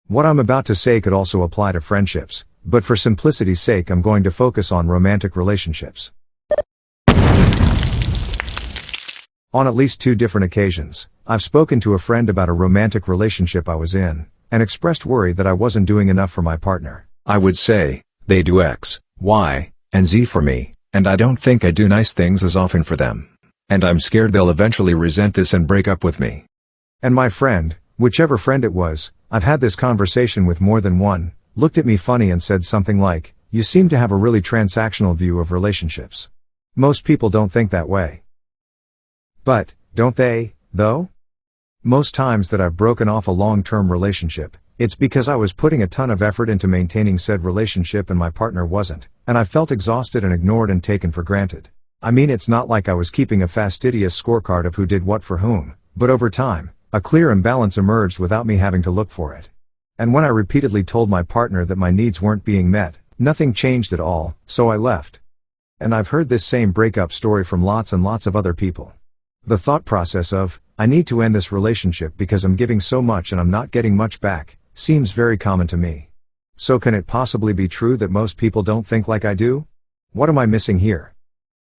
What I'm about to say could also apply to friendships, but for simplicity's sake I'm going to focus on romantic relationships. On at least 2 different occasions, I've spoken to a friend about a romantic relationship I was in, and expressed worry that I wasn't doing enough for my partner. I would say, they do X, Y, and Z for me, and I don't think I do nice things as often for them. And I'm scared they'll eventually resent this and break up with me. And my friend, whichever friend it was, I've had this conversation with more than one, looked at me funny and said something like, "You seem to have a really transactional view of relationships. Most people don't think that way." But, don't they, though? Most times that I've broken off a long-term relationship, it's because I was putting a ton of effort into maintaining said relationship and my partner wasn't, and I felt exhausted and ignored and taken for granted. I mean, it's not like I was keeping a fastidious scorecard of who did what for whom, but over time, a clear imbalance emerged without me having to look for it. And when I repeatedly told my partner that my needs weren't being met, nothing changed at all, so I left. And I've heard this same breakup story from lots and lots of other people. The thought process of, I need to end this relationship because I'm giving so much and I'm not getting much back, seems very common to me. So can it possibly be true that most people don't think like I do? What am I missing here?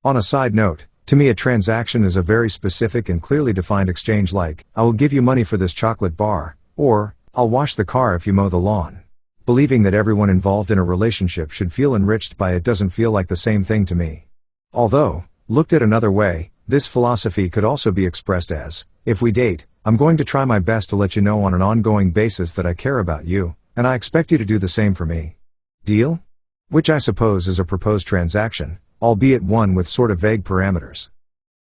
On a side note, to me a transaction is a very specific and clearly defined exchange like, I will give you money for this chocolate bar, or, I'll wash the car if you mow the lawn. Believing that everyone involved in a relationship should feel enriched by it doesn't feel like the same thing to me. Although, looked at another way, this philosophy could also be expressed as, if we date, I'm going to try my best to let you know on an ongoing basis that I care about you, and I expect you to do the same for me. Deal? Which I suppose is a proposed transaction, albeit one with sort of vague parameters.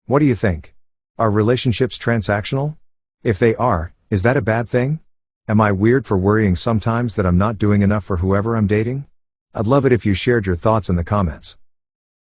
What do you think? Are relationships transactional? If they are, is that a bad thing? Am I weird for worrying sometimes that I'm not doing enough for whoever I'm dating? I'd love it if you shared your thoughts in the comments.